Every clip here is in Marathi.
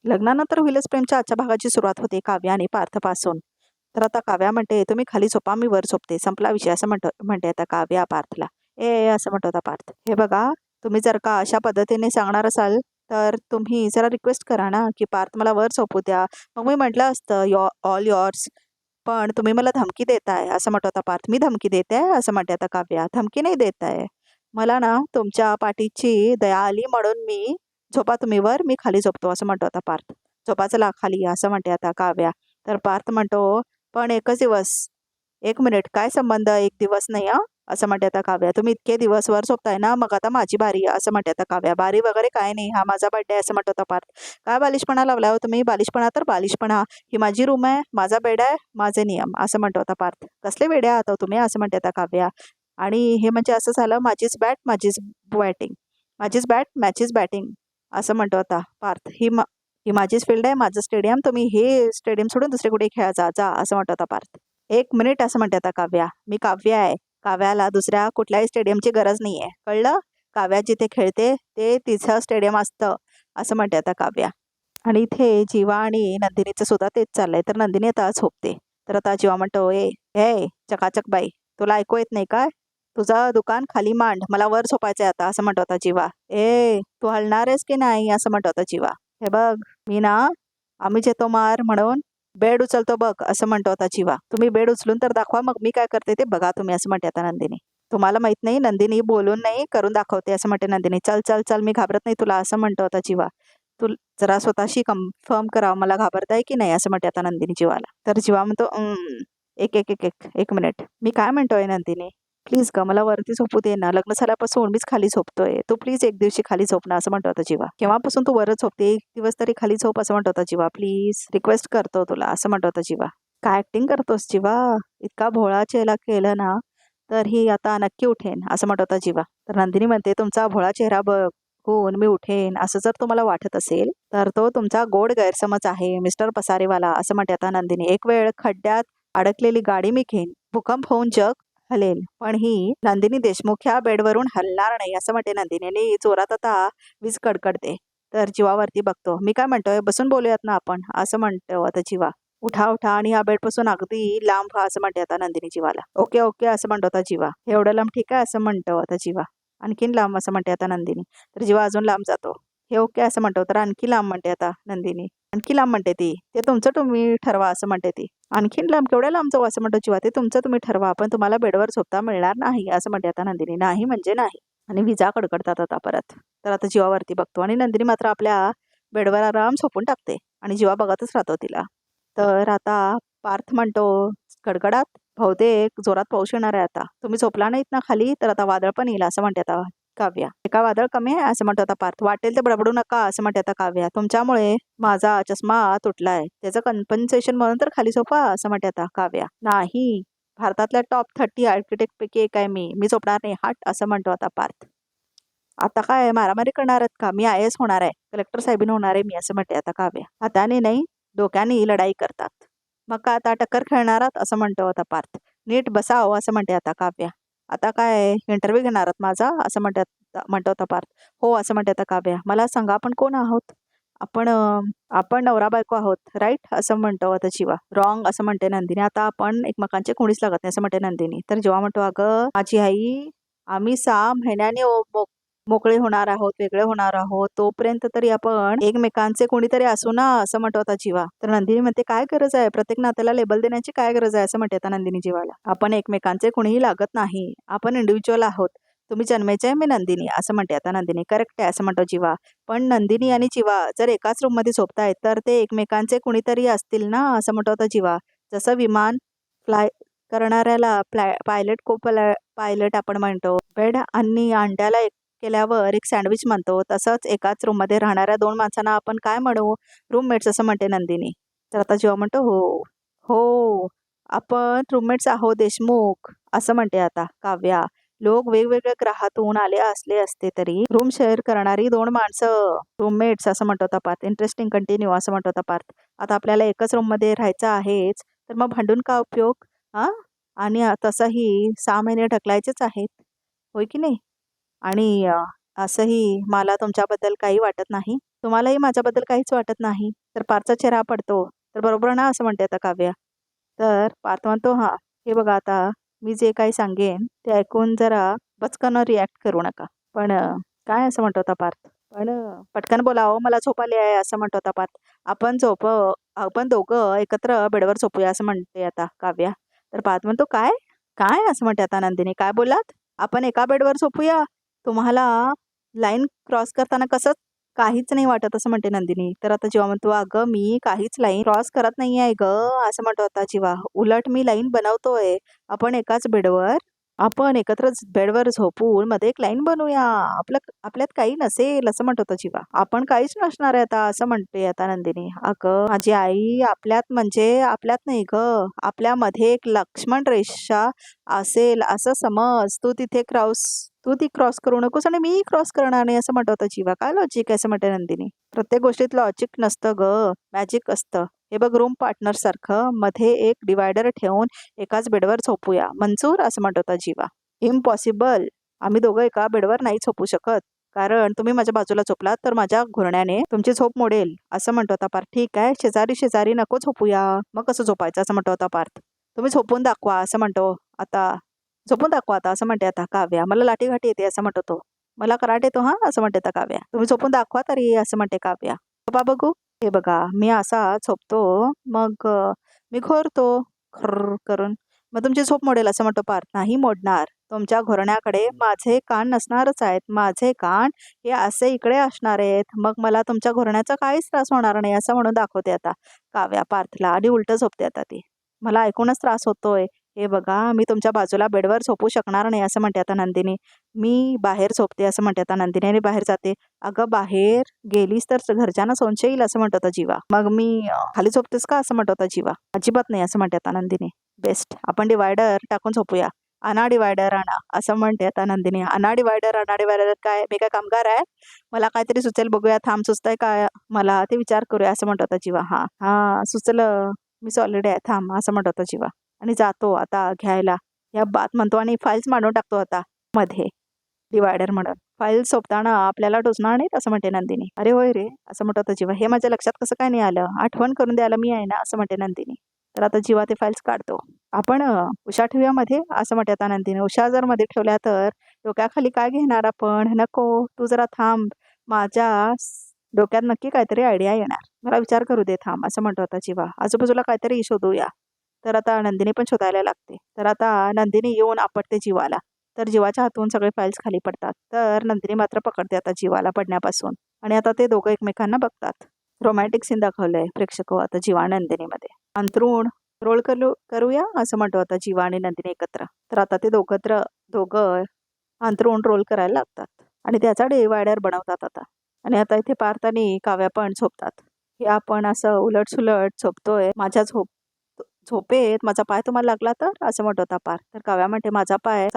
लग्नानंतर होईलच प्रेमच्या आजच्या भागाची सुरुवात होते काव्या आणि पार्थपासून. तर आता काव्या म्हणते, तुम्ही खाली झोपा, मी वर झोपते, संपला विषय, असं म्हणते आता काव्या पार्थला. असं म्हणतो आता पार्थ, हे बघा, तुम्ही जर का अशा पद्धतीने सांगणार असाल तर तुम्ही जरा रिक्वेस्ट करा ना की पार्थ मला वर झोपू द्या. मग मी म्हटलं असतं ऑल युअर्स, पण तुम्ही मला धमकी देताय, असं म्हणतो आता पार्थ. मी धमकी देते असं म्हणते आता काव्या. धमकी नाही देताय, मला ना तुमच्या पाठीची दया आली म्हणून मी, झोपा तुम्ही वर, मी खाली झोपतो, असं म्हणतो आता पार्थ. झोपा चला खाली, असं म्हणते आता काव्या. तर पार्थ म्हणतो, पण एकच दिवस, एक मिनिट, काय संबंध, एक दिवस नाही असं म्हणते आता काव्या. तुम्ही इतके दिवस वर झोपताय ना, मग आता माझी बारी आहे, असं म्हणते आता काव्या. बारी वगैरे काय नाही, हा माझा बर्थडे आहे, असं म्हणतो आता पार्थ. काय बालिशपणा लावला हो तुम्ही, बालिशपणा तर बालिशपणा, ही माझी रूम आहे, माझा बेड आहे, माझे नियम, असं म्हणतो आता पार्थ. कसले वेडे आहात तुम्ही, असं म्हणते आता काव्या. आणि हे म्हणजे असं झालं, माझीच बॅट माझीच बॅटिंग, माझीच बॅट मॅचीच बॅटिंग, असं म्हणतो आता पार्थ. ही माझीच फील्ड आहे, माझं स्टेडियम, तुम्ही हे स्टेडियम सोडून दुसरे कुठे खेळा जा, असं म्हणतो आता पार्थ. एक मिनिट, असं म्हणते आता काव्या. मी काव्य आहे, काव्याला दुसऱ्या कुठल्याही स्टेडियमची गरज नाही आहे, कळलं. काव्या जिथे खेळते ते तिचं स्टेडियम असतं, असं म्हणते आता काव्या. आणि इथे जीवा आणि नंदिनीचं सुद्धा तेच चाललंय. तर नंदिनी आता झोपते. तर आता जीवा म्हणतो, हे चकाचक बाई, तुला ऐकू येत नाही काय, तुझं दुकान खाली मांड, मला वर झोपायचंय आता, असं म्हणतो आता जीवा. तू हलणार आहेस की नाही, असं म्हणतो आता जीवा. हे बघ, मी ना आम्ही येतो मार म्हणून बेड उचलतो बघ, असं म्हणतो आता जीवा. तुम्ही बेड उचलून तर दाखवा, मग मी काय करते ते बघा तुम्ही, असं म्हणते आता नंदिनी. तुम्हाला माहित नाही, नंदिनी बोलून नाही करून दाखवते, असं म्हणते नंदिनी. चल चल चल, मी घाबरत नाही तुला, असं म्हणतो आता जीवा. तू जरा स्वतःशी कन्फर्म करा, मला घाबरताय की नाही, असं म्हणते आता नंदिनी जीवाला. तर जीवा म्हणतो, एक एक एक एक एक मिनिट, मी काय म्हणतोय नंदिनी, प्लीज ग मला वरती झोपू दे ना, लग्न झाल्यापासून मीच खाली झोपतोय, तू प्लीज एक दिवशी खाली झोप ना, असं म्हणतो आता जीवा. केव्हापासून तू वरच झोपते, एक दिवस तरी खाली झोप, असं म्हणतो आता जीवा. प्लीज रिक्वेस्ट करतो तुला, असं म्हणतो आता जीवा. काय ऍक्टिंग करतोस जीवा, इतका भोळा चेहरा केलं ना तर ही आता नक्की उठेन, असं म्हणतो आता जीवा. तर नंदिनी म्हणते, तुमचा भोळा चेहरा बघून मी उठेन असं जर तुम्हाला वाटत असेल तर तो तुमचा गोड गैरसमज आहे मिस्टर पसारेवाला, असं म्हणते आता नंदिनी. एक वेळ खड्ड्यात अडकलेली गाडी मी घेईन, भूकंप होऊन जग हलेल, पण ही नंदिनी देशमुख ह्या बेडवरून हलणार नाही, असं म्हणते नंदिनी. आणि जोरात आता वीज कडकडते. तर जीवावरती बघतो. मी काय म्हणतोय, बसून बोलूयात ना आपण, असं म्हणतो आता जीवा. उठा उठा आणि या बेडपासून अगदी लांब व्हा, असं म्हणते आता नंदिनी जीवाला. ओके ओके, असं म्हणतो आता जीवा. एवढं लांब ठीक आहे, असं म्हणतो आता जीवा. आणखीन लांब, असं म्हणते आता नंदिनी. तर जीवा अजून लांब जातो. हे ओके असं म्हणतो. तर आणखी लांब म्हणते आता नंदिनी. आणखी लांब म्हणते ती. ते तुमचं तुम्ही ठरवा, असं म्हणते ती. आणखीन लांब, केवढ्या लांब जाऊ, असं म्हणतो जीवा. ते तुमचं तुम्ही ठरवा, पण तुम्हाला बेडवर झोपता मिळणार नाही, असं म्हणते आता नंदिनी. नाही म्हणजे नाही. आणि विजा कडकडतात आता परत. तर आता जीवावरती बघतो आणि नंदिनी मात्र आपल्या बेडवर आराम झोपून टाकते आणि जीवा बघतच राहतो तिला. तर आता पार्थ म्हणतो, कडकडात, बहुतेक जोरात पाऊस येणार आहे आता, तुम्ही झोपला नाहीत ना खाली तर आता वादळ पण येईल, असं म्हणते आता काव्या. एका वादळ कमी आहे, असं म्हणतो आता पार्थ. वाटेल ते बडबडू नका, असं म्हणते आता काव्या. तुमच्यामुळे माझा चष्मा तुटलाय, त्याचं कन्पन्सेशन म्हणून तर खाली झोपा, असं म्हणते आता काव्या. नाही, भारतातल्या टॉप 30 आर्किटेक्ट पैकी एक आहे मी झोपणार नाही, हट, असं म्हणतो आता पार्थ. आता काय मारामारी करणार आहेत का, मी IAS होणार आहे, कलेक्टर साहेबीन होणार आहे मी, असं म्हणते आता काव्या. हाताने नाही, डोक्याने लढाई करतात, मग का आता टक्कर खेळणार आहात, असं म्हणतो आता पार्थ. नीट बसाव, असं म्हणते आता काव्या. आता काय इंटरव्ह्यू घेणार आहात माझा, असं म्हणतो आता पार्थ. हो, असं म्हणते आता काव्या. मला सांगा, आपण कोण आहोत, आपण नवरा बायको आहोत, राईट, असं म्हणतो आता जीवा. रॉंग, असं म्हणते नंदिनी. आता आपण एकमेकांचे कोणीच लागत नाही, असं म्हणते नंदिनी. तर जीवा म्हणतो, अगं माझी आई, आम्ही 6 महिन्याने मोकळे होणार आहोत, वेगळे होणार आहोत, तोपर्यंत तरी आपण एकमेकांचे कोणीतरी असू ना, असं म्हणतो आता जीवा. तर नंदिनी म्हणते, काय गरज आहे, प्रत्येक नात्याला लेबल देण्याची काय गरज आहे, असं म्हणते आता नंदिनी जीवाला. आपण एकमेकांचे कोणीही लागत नाही, आपण इंडिव्हिज्युअल आहोत, तुम्ही जन्मेचे आहे, मी नंदिनी, असं म्हणते आता नंदिनी. करेक्ट आहे, असं म्हणतो जीवा. पण नंदिनी आणि जीवा जर एकाच रूम मध्ये झोपतायत तर ते एकमेकांचे कुणीतरी असतील ना, असं म्हणतो आता जीवा. जसं विमान फ्लाय करणाऱ्याला पायलट को पायलट आपण म्हणतो, बेड आणि अंड्याला केल्यावर एक सँडविच म्हणतो, तसंच एकाच रूम मध्ये राहणाऱ्या 2 माणसांना आपण काय म्हणू, रूममेट्स, असं म्हणते नंदिनी. तर आता जेव्हा म्हणतो, हो हो, आपण रूममेट्स आहोत देशमुख, असं म्हणते आता काव्या. लोक वेगवेगळ्या ग्रहातून आले असले असते तरी रूम शेअर करणारी 2 माणसं रूममेट्स, असं म्हणतो आता पार्थ. इंटरेस्टिंग, कंटिन्यू, असं म्हणतो आता पार्थ. आता आपल्याला एकच रूम मध्ये राहायचं आहेच, तर मग भांडून का उपयोग, हा. आणि तसंही 6 महिने ढकलायचेच आहेत, होय की नाही. आणि असंही मला तुमच्याबद्दल काही वाटत नाही, तुम्हालाही माझ्याबद्दल काहीच वाटत नाही, तर पार्थचा चेहरा पडतो. तर बरोबर ना असं म्हणते आता काव्या. तर पार्थ म्हणतो हां, हे बघा आता मी जे काही सांगेन ते ऐकून जरा पचकन रिॲक्ट करू नका. पण काय असं म्हणतो होता पार्थ. पण पटकन बोला हो, मला झोप आली आहे असं म्हणतो होता पार्थ. आपण दोघं एकत्र बेडवर झोपूया असं म्हणते आता काव्या. तर पार्थ म्हणतो काय? काय असं म्हणते आता नंदिनी. काय बोलात? आपण एका बेडवर झोपूया? तुम्हाला लाईन क्रॉस करताना कसं काहीच नाही वाटत असं म्हणते नंदिनी. तर आता जीवा म्हणतो अगं मी काहीच लाईन क्रॉस करत नाही आहे गं असं म्हणतो आता जीवा. उलट मी लाईन बनवतोय. आपण एकाच बेडवर आपण एकत्र बेडवर झोपून मध्ये एक लाईन बनवूया. आपल्यात काही नसेल असं म्हणत होता जीवा. आपण काहीच नसणार आहे आता असं म्हणते आता नंदिनी. अगं माझी आई आपल्यात म्हणजे आपल्यात नाही ग. आपल्यामध्ये एक लक्ष्मण रेषा असेल असं समज. तू ती क्रॉस करू नकोस आणि मी क्रॉस करणार नाही असं म्हणत होता जीवा. काय लॉजिक आहे असं म्हणते नंदिनी. प्रत्येक गोष्टीत लॉजिक नसतं ग, मॅजिक असतं. हे बघ रूम पार्टनर सारखं मध्ये एक डिवायडर ठेवून एकाच बेडवर झोपूया. मंजूर असं म्हणत होता जीवा. इम्पॉसिबल. आम्ही दोघं एका बेडवर नाही झोपू शकत. कारण तुम्ही माझ्या बाजूला झोपलात तर माझ्या घोरण्याने तुमची झोप मोडेल असं म्हणतो होता पार्थ. ठीक आहे शेजारी शेजारी नको झोपूया. मग कसं झोपायचं असं म्हणतो होता पार्थ. तुम्ही झोपून दाखवा असं म्हणतो आता. झोपून दाखवा आता असं म्हणते आता काव्या. मला लाठीघाटी येते असं म्हणतो तो. मला कराटे येतो हा असं म्हणते आता काव्या. तुम्ही झोपून दाखवा तरी असं म्हणते काव्या. झोपा बघू. हे बघा मी असा झोपतो मग मी घोरतो खर्र करून. मग तुमची झोप मोडेल असं म्हणतो पार्थ. नाही मोडणार. तुमच्या घोरण्याकडे माझे कान नसणारच आहेत. माझे कान हे असे इकडे असणार आहेत. मग मला तुमच्या घोरण्याचा काहीच त्रास होणार नाही असं म्हणून दाखवते आता काव्या पार्थला. आणि उलट झोपते आता ती. मला ऐकूनच त्रास होतोय. हे बघा मी तुमच्या बाजूला बेडवर झोपू शकणार नाही असं म्हणते आता नंदिनी. मी बाहेर झोपते असं म्हणते आता नंदिनी आणि बाहेर जाते. अगं बाहेर गेलीस तर घरच्यांना संशय येईल असं म्हणत होता जीवा. मग मी खाली झोपतेस का असं म्हणत होता जीवा. अजिबात नाही असं म्हणते आता नंदिनी. बेस्ट आपण डिवायडर टाकून झोपूया. आणा डिवायडर आणा असं म्हणते आता नंदिनी. आणा डिवायडर काय मी काय कामगार आहे? मला काहीतरी सुचेल बघूया. थांब सुचतंय काय मला ते विचार करूया असं म्हणत होता जीवा. हा हा सुचलं. मी ऑलरेडी आहे थांब असं म्हणत होता जीवा. आणि जातो आता घ्यायला. या बात म्हणतो आणि फाईल्स मांडून टाकतो आता मध्ये डिवायडर म्हणून. फाईल सोपताना आपल्याला टोचणार नाहीत असं म्हणते नंदिनी. अरे होय रे असं म्हणत होता जीवा. हे माझ्या लक्षात कसं काय नाही आलं. आठवण करून द्यायला मी आहे ना असं म्हणते नंदिनी. तर आता जीवा ते फाईल्स काढतो. आपण उषा ठेवूया मध्ये असं म्हणते आता नंदिनी. उषा जर मध्ये ठेवल्या तर डोक्याखाली काय घेणार आपण? नको तू जरा थांब. माझ्या डोक्यात नक्की काहीतरी आयडिया येणार. मला विचार करू दे थांब असं म्हणतो आता जीवा. आजूबाजूला काहीतरी शोधूया. तर आता नंदिनी पण शोधायला लागते. तर आता नंदिनी येऊन आपटते जीवाला. तर जीवाच्या हातून सगळे फाईल्स खाली पडतात. तर नंदिनी मात्र पकडते आता जीवाला पडण्यापासून. आणि आता ते दोघं एकमेकांना बघतात. रोमॅन्टिक सीन दाखवलंय प्रेक्षक आता जीवा नंदिनीमध्ये. अंथरूण रोल करूया असं म्हणतो आता जीवा आणि नंदिनी एकत्र. तर आता ते दोघं अंथरूण रोल करायला लागतात. आणि त्याचा डिवायडर बनवतात आता. आणि आता इथे पार्थ आणि काव्या पण झोपतात. हे आपण असं उलट सुलट झोपतोय. झोपेत माझा पाय तुम्हाला लागला तर असं म्हणत होता पार्थ. तर काव्या म्हणते माझा पाय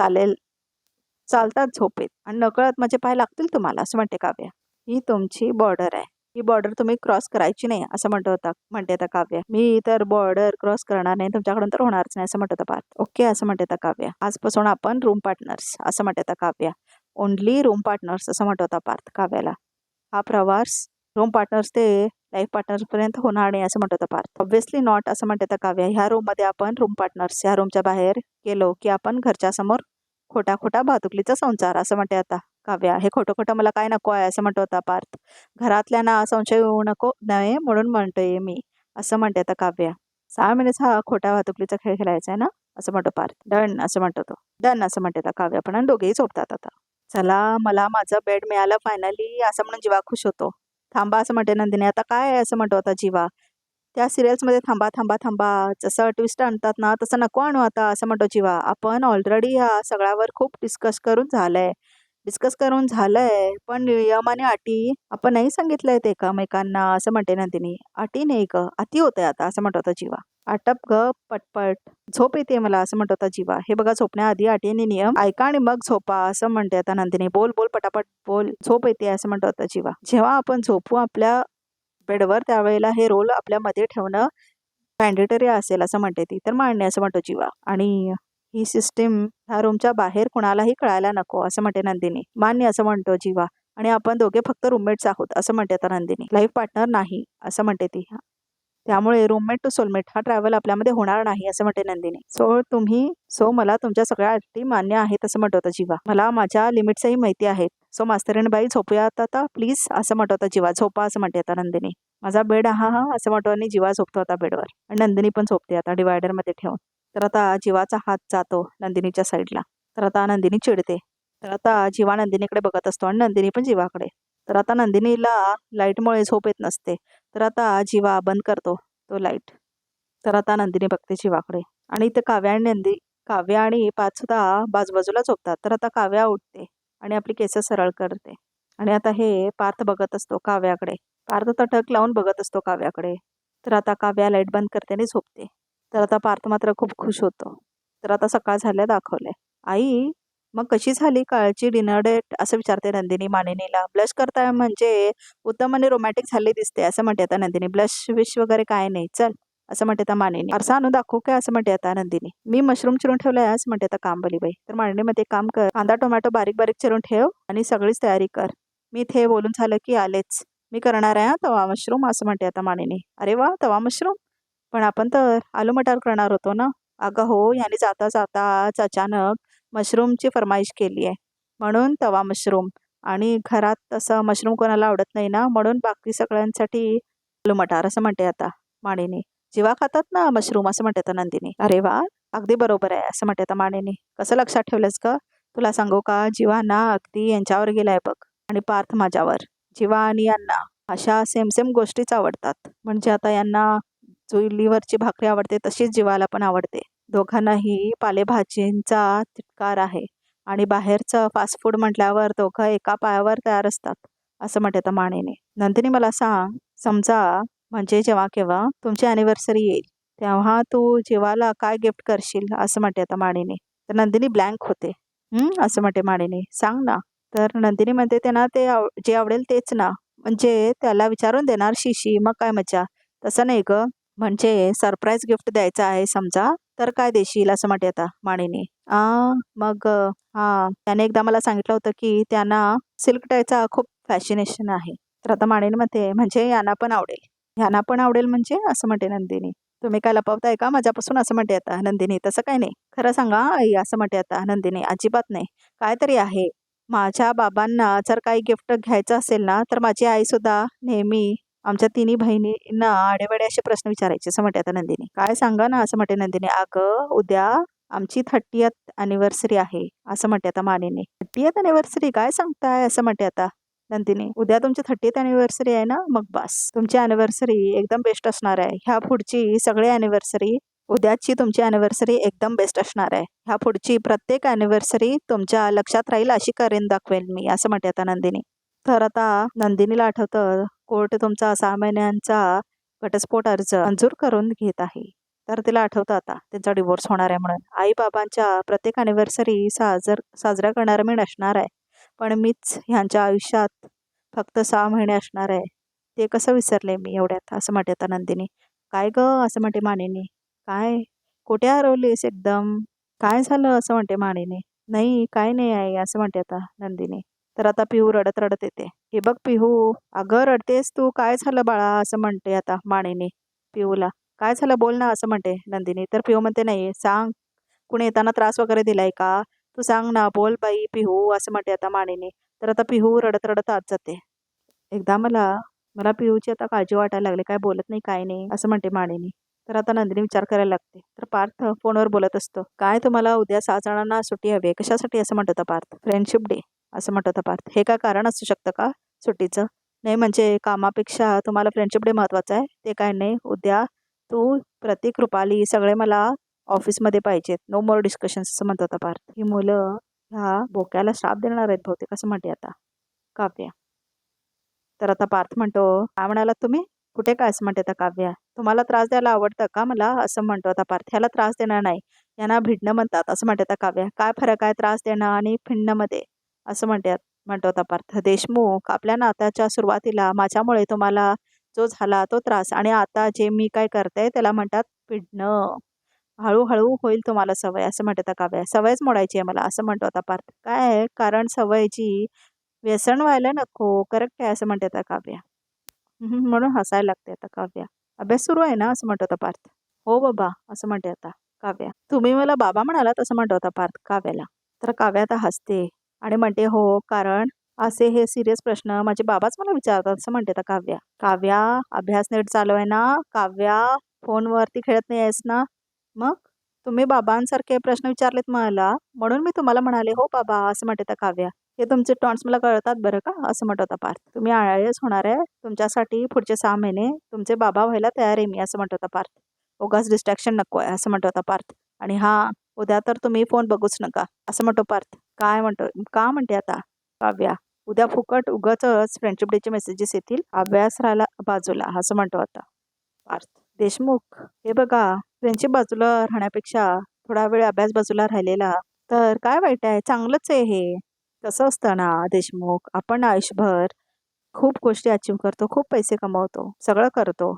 चालतात झोपेत आणि नकळत माझे पाय लागतील तुम्हाला असं म्हणते काव्या. ही तुमची बॉर्डर आहे. ही बॉर्डर तुम्ही क्रॉस करायची नाही असं म्हणते आता काव्या. मी तर बॉर्डर क्रॉस करणार नाही तुमच्याकडून तर होणारच नाही असं म्हणत होता पार्थ. ओके असं म्हणते आता काव्या. आजपासून आपण रूम पार्टनर्स असं म्हणते आता काव्या. ओनली रूम पार्टनर्स असं म्हणत होता पार्थ काव्याला. हा प्रवास रूम पार्टनर्स ते लाईफ पार्टनर्स पर्यंत होणार नाही असं म्हणत होता पार्थ. ऑब्व्हियसली नॉट असं म्हणते आता काव्या. ह्या रूम मध्ये आपण रूम पार्टनर्स. ह्या रूमच्या बाहेर गेलो की आपण घरच्या समोर खोटा भातुकलीचा संसार असं म्हणते आता काव्या. हे खोटं मला काय नको आहे असं म्हणतो होता पार्थ. घरातल्यांना संशय येऊ नये म्हणून म्हणतोय मी असं म्हणते आता काव्या. 6 महिनेच हा खोटा भातुकलीचा खेळ खेळायचा आहे ना असं म्हणतो पार्थ. डन असं म्हणतो तो. डन असं म्हणते आता काव्या. पण आणि दोघेही झोपतात आता. चला मला माझं बेड मिळालं फायनली असं म्हणून जीवा खुश होतो. थांबा असं म्हणते नंदिनी. आता काय आहे असं म्हणतो आता जीवा. त्या सिरियल्समध्ये थांबा जसं ट्विस्ट आणतात ना तसं नको आणू आता असं म्हणतो जीवा. आपण ऑलरेडी ह्या सगळ्यावर खूप डिस्कस करून झालंय पण नियम आणि अटी आपण नाही सांगितलंय ते एकमेकांना असं म्हणते नंदिनी. अटी नाही ग अति होतंय आता असं म्हणतो होता जीवा. आटप ग पटपट. झोप येते मला असं म्हणतो होता जीवा. हे बघा झोपण्याआधी अटी आणि नियम ऐका आणि मग झोपा असं म्हणते आता नंदिनी. बोल पटापट बोल. झोप येते असं म्हणतो होता जीवा. जेव्हा आपण झोपू आपल्या बेडवर त्यावेळेला हे रोल आपल्यामध्ये ठेवणं मॅन्डेटरी असेल असं म्हणते ती. तर मान्य असं म्हणतो जीवा. आणि ही सिस्टीम ह्या रूमच्या बाहेर कुणालाही कळायला नको असं म्हणते नंदिनी. मान्य असं म्हणतो जीवा. आणि आपण दोघे फक्त रूममेट्स आहोत असं म्हणते आता नंदिनी. लाईफ पार्टनर नाही असं म्हणते ती. त्यामुळे रूममेट टू सोलमेट हा ट्रॅव्हल आपल्यामध्ये होणार नाही असं म्हणते नंदिनी. सो मला तुमच्या सगळ्या अटी मान्य आहेत असं म्हणत होता जीवा. मला माझ्या लिमिट्सही माहिती आहेत. सो मास्तरीण बाई झोपूयात आता प्लीज असं म्हणत होता जीवा. झोपा असं म्हणते आता नंदिनी. माझा बेड हा हा असं म्हणतो आणि जीवा झोपतो आता बेडवर. आणि नंदिनी पण झोपते आता डिवायडरमध्ये ठेवून. तर आता जीवाचा हात जातो नंदिनीच्या साईडला. तर आता नंदिनी चिडते. तर आता जीवा नंदिनीकडे बघत असतो आणि नंदिनी पण जीवाकडे. तर आता नंदिनीला लाईटमुळे झोप येत नसते. तर आता जीवा बंद करतो तो लाईट. तर आता नंदिनी बघते जीवाकडे. आणि इथे काव्या आणि पाच सुद्धा बाजूबाजूला झोपतात. तर आता काव्या उठते आणि आपली केस सरळ करते. आणि आता हे पार्थ बघत असतो काव्याकडे. पार्थ तटक लावून बघत असतो काव्याकडे. तर आता काव्या लाईट बंद करते आणि झोपते. तर आता पार्थ मात्र खूप खुश होतो. तर आता सकाळ झाल्या दाखवले. आई मग कशी झाली कालची डिनर डेट असं विचारते नंदिनी मानिनीला. ब्लश करताय म्हणजे उत्तम आणि रोमॅन्टिक झाली दिसते असं म्हणते आता नंदिनी. ब्लश विश वगैरे काय नाही चल असं म्हणते आता मानिनी. आरसा आणून दाखवू काय असं म्हणते आता नंदिनी. मी मशरूम चिरून ठेवलंय असं म्हणते आता कांबलीबाई. तर मानिनी मध्ये काम कर. कांदा टोमॅटो बारीक बारीक चिरून ठेव आणि सगळीच तयारी कर. मी इथे बोलून झालं की आलेच. मी करणार आहे तवा मशरूम असं म्हणते आता मानिनी. अरे वा तवा मशरूम. पण आपण तर आलू मटार करणार होतो ना. अगं हो याने जाता जाताच अचानक मशरूमची फरमाईश केली आहे म्हणून तवा मशरूम. आणि घरात तसं मशरूम कोणाला आवडत नाही ना म्हणून बाकी सगळ्यांसाठी आलू मटार असं म्हणते आता मानिनी. जीवा खातात ना मशरूम असं म्हणते आता नंदिनी. अरे वा अगदी बरोबर आहे असं म्हणते आता मानिनी. कसं लक्षात ठेवलंस ग. तुला सांगू का जीवा ना अगदी यांच्यावर गेलाय बघ. आणि पार्थ माझ्यावर. जीवा आणि यांना अशा सेम सेम गोष्टीच आवडतात. म्हणजे आता यांना चुलीवरची भाकरी आवडते तशीच जीवाला पण आवडते. दोघांनाही पालेभाजींचा तिटकार आहे. आणि बाहेरचं फास्ट फूड म्हटल्यावर दोघं एका पायावर तयार असतात असं म्हणते आता मानेने. नंदिनी मला सांग समजा म्हणजे जेव्हा केव्हा तुमची अॅनिव्हर्सरी येईल तेव्हा तू जीवाला काय गिफ्ट करशील असं म्हणते आता मानेने. तर नंदिनी ब्लँक होते. असं म्हणते मानेने. सांग ना. तर नंदिनी म्हणते त्यांना जे आवडेल तेच ना. म्हणजे त्याला विचारून देणार शिशी मग काय मजा. तसं नाही ग. म्हणजे सरप्राईज गिफ्ट द्यायचं आहे समजा तर काय देशील असं म्हणते आता मानिनी. मग त्याने एकदा मला सांगितलं होतं की त्यांना सिल्क टायचा खूप फॅशिनेशन आहे. तर आता मानिनी म्हणते म्हणजे यांना पण आवडेल. ह्यांना पण आवडेल म्हणजे असं म्हणते नंदिनी. तुम्ही काय लपवताय का माझ्यापासून असं म्हणते आता नंदिनी. तसं काय नाही खरं सांगा आई असं म्हणते आता नंदिनी. अजिबात नाही. काहीतरी आहे. माझ्या बाबांना जर काही गिफ्ट घ्यायचं असेल ना तर माझी आई सुद्धा नेहमी आमच्या तिन्ही बहिणींना आडेवाडे असे प्रश्न विचारायचे असं म्हणते आता नंदिनी. काय सांगा ना असं म्हणते नंदिनी. अगं उद्या आमची 30th अॅनिव्हर्सरी आहे असं म्हणते आता मानिनी. 30th अॅनिव्हर्सरी काय सांगताय असं म्हणते आता नंदिनी. उद्या तुमची 30th अॅनिव्हर्सरी आहे ना मग बस तुमची अॅनिव्हर्सरी एकदम बेस्ट असणार आहे. ह्या पुढची सगळी अॅनिव्हर्सरी उद्याची तुमची अॅनिव्हर्सरी एकदम बेस्ट असणार आहे. ह्या पुढची प्रत्येक अॅनिव्हर्सरी तुमच्या लक्षात राहील अशी करीन दाखवेल मी असं म्हणते आता नंदिनी. तर आता नंदिनीला आठवतं कोर्ट तुमचा 6 महिन्यांचा घटस्फोट अर्ज मंजूर करून घेत आहे. तर तिला आठवतं आता त्यांचा डिवोर्स होणार आहे म्हणून. आई बाबांच्या प्रत्येक अॅनिव्हर्सरी साजरा करणारा मी नसणार आहे. पण मीच ह्यांच्या आयुष्यात फक्त 6 महिने असणार आहे. ते कसं विसरले मी एवढ्यात असं म्हणते आता नंदिनी. काय ग असं म्हणते मानिनी. काय कुठे हरवलीस एकदम. काय झालं असं म्हणते मानिनी. नाही काय नाही आहे असं म्हणते आता नंदिनी. तर आता पिहू रडत रडत येते. हे बघ पिहू अगं रडतेस तू काय झालं बाळा असं म्हणते आता मानिनी पिहूला. काय झालं बोल ना असं म्हणते नंदिनी. तर पिहू म्हणते नाही सांग कुणी येताना त्रास वगैरे दिलाय का. तू सांग ना बोल बाई पिहू असं म्हणते आता मानिनी. तर आता पिहू रडत रडत आत जाते. एकदा मला मला पिहूची आता काळजी वाटायला लागली. काय बोलत नाही काय नाही असं म्हणते मानिनी. तर आता नंदिनी विचार करायला लागते. तर पार्थ फोनवर बोलत असतो. काय तुम्हाला उद्या 6 जणांना सुट्टी हवी आहे कशासाठी असं म्हणत होता पार्थ. फ्रेंडशिप डे असं म्हणत होता पार्थ. हे काय कारण असू शकतं का सुट्टीचं. नाही म्हणजे कामापेक्षा तुम्हाला फ्रेंडशिप डे महत्वाचा आहे. ते काय नाही उद्या तू प्रतीक रुपाली सगळे मला ऑफिसमध्ये पाहिजेत. नो मोर डिस्कशन्स असं म्हणत होता पार्थ. ही मुलं ह्या बोक्याला श्राप देणार आहेत बहुतेक असं म्हणते आता काव्या. तर आता पार्थ म्हणतो काय म्हणालात तुम्ही. कुठे काय असं म्हणते आता काव्या. तुम्हाला त्रास द्यायला आवडतं का मला असं म्हणतो आता पार्थ. ह्याला त्रास देणार नाही यांना भिडणं म्हणतात असं म्हणते आता काव्या. काय फरक आहे त्रास देणं आणि भिडणंमध्ये असं म्हणतो आता पार्थ. देशमुख आपल्या नात्याच्या सुरुवातीला माझ्यामुळे तुम्हाला जो झाला तो त्रास आणि आता जे मी काय करते त्याला म्हणतात भिडणं. हळूहळू होईल तुम्हाला सवय असं म्हणते आता काव्या. सवयच मोडायची आहे मला असं म्हणतो आता पार्थ. काय आहे कारण सवयीची व्यसन व्हायला नको. करेक्ट आहे असं म्हणते आता काव्या. म्हणून हसायला लागते आता काव्या. अभ्यास सुरू आहे ना असं म्हणतो आता पार्थ. हो बाबा असं म्हणते आता काव्या. तुम्ही मला बाबा म्हणालात असं म्हणतो आता पार्थ काव्याला. तर काव्या आता हसते आणि म्हणते हो कारण असे हे सिरियस प्रश्न माझे बाबाच मला विचारतात असं म्हणते आता काव्या. काव्या अभ्यास नीट चालू आहे ना? काव्या फोनवरती खेळत नाही आहेस ना? मग तुम्ही बाबांसारखे प्रश्न विचारलेत मला म्हणून मी तुम्हाला म्हणाले हो बाबा असं म्हणते आता काव्या. हे तुमचे टॉन्ट्स मला कळतात बरं का असं म्हणत होता पार्थ. तुम्ही आय-ए-एस होणार आहे तुमच्यासाठी पुढचे 6 महिने तुमचे बाबा व्हायला तयार आहे मी असं म्हणत होता पार्थ. उगाच डिस्ट्रॅक्शन नको आहे असं म्हणत होता पार्थ. आणि हा उद्या तर तुम्ही फोन बघूच नका असं म्हणतो पार्थ. काय म्हणतो का म्हणते आता काव्या. उद्या फुकट उगाचच फ्रेंडशिप डेचे मेसेजेस येतील अभ्यास राहिला बाजूला असं म्हणतो आता पार्थ. देशमुख हे बघा फ्रेंडशिप बाजूला राहण्यापेक्षा थोडा वेळ अभ्यास बाजूला राहिलेला तर काय वाईट आहे चांगलंच आहे हे. कसं असतं ना देशमुख आपण आयुष्यभर खूप गोष्टी अचीव करतो खूप पैसे कमवतो सगळं करतो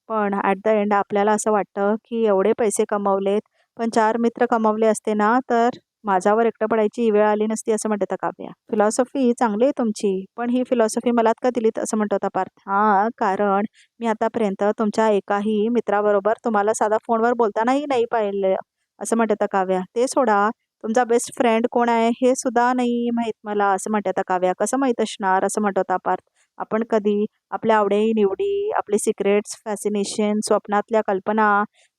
पण ॲट द एंड आपल्याला असं वाटतं की एवढे पैसे कमवलेत पण 4 मित्र कमवले असते ना तर माझ्यावर एकटं पडायची वेळ आली नसती असं म्हणते आता काव्या. फिलॉसॉफी चांगली आहे तुमची पण ही फिलॉसॉफी मलाच का दिलीत असं म्हणतो आता पार्थ. हां कारण मी आतापर्यंत तुमच्या एकाही मित्राबरोबर तुम्हाला साधा फोनवर बोलतानाही नाही पाहिलं असं म्हणते आता काव्या. ते सोडा तुमचा बेस्ट फ्रेंड कोण आहे हे सुद्धा नाही माहीत मला असं म्हणते आता काव्या. कसं माहीत असणार असं म्हणतो आता पार्थ. आपण कधी आपल्या आवडी-निवडी, आपले सिक्रेट्स, फॅसिनेशन, स्वप्नातल्या कल्पना,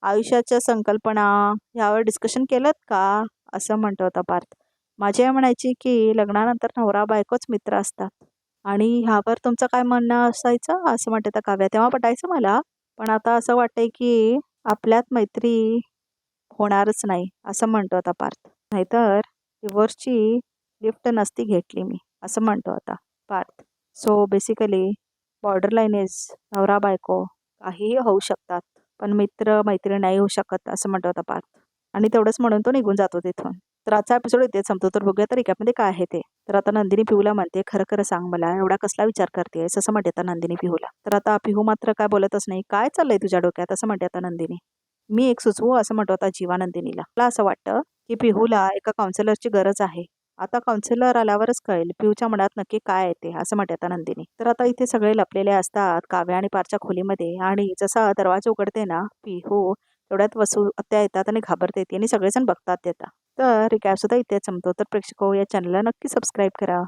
आयुष्याच्या संकल्पना यावर डिस्कशन केलंत का? असं म्हणतो होता पार्थ. माझी आई म्हणायची की लग्नानंतर नवरा-बायकोच मित्र असतात. आणि ह्यावर तुमचं काय म्हणणं असायचं? असं म्हणते आता काव्या. तेव्हा पटायचं मला. पण आता असं वाटतंय की आपल्यात मैत्री होणारच नाही असं म्हणतो आता पार्थ. नाहीतर डिव्होर्सची लिफ्ट नसती घेतली मी असं म्हणतो आता Parth. So basically border line is नवरा बायको काहीही होऊ शकतात पण मित्र मैत्री नाही होऊ शकत असं म्हणतो आता पार्थ. आणि तेवढंच म्हणून तो निघून जातो तिथून. तर आजचा एपिसोड इथे संपतो तर बघूया तर रिकॅपमध्ये काय आहे ते. तर आता नंदिनी पिहूला म्हणते खरं खरं सांग मला एवढा कसला विचार करतेस असं म्हणते आता नंदिनी पिहूला. तर आता पिहू मात्र काय बोलतच नाही. काय चाललंय तुझ्या डोक्यात असं म्हणते आता नंदिनी. मी एक सुचवू असं म्हणतो आता जीवा नंदिनीला. मला असं वाटतं की पिहूला एका काउन्सिलरची गरज आहे. आता काउन्सिलर आल्यावरच कळेल पिहूच्या मनात नक्की काय येते असं म्हणते आता नंदिनी. तर आता इथे सगळे लपलेले असतात काव्या आणि पारच्या खोलीमध्ये आणि जसा दरवाजा उघडते ना पिहू तेवढ्यात वसू आत्या येतात आणि घाबरते ती आणि सगळेजण बघतात येतात. तर रिकॅप सुद्धा इथे संपतो. तर प्रेक्षक या चॅनलला नक्की सबस्क्राईब करा.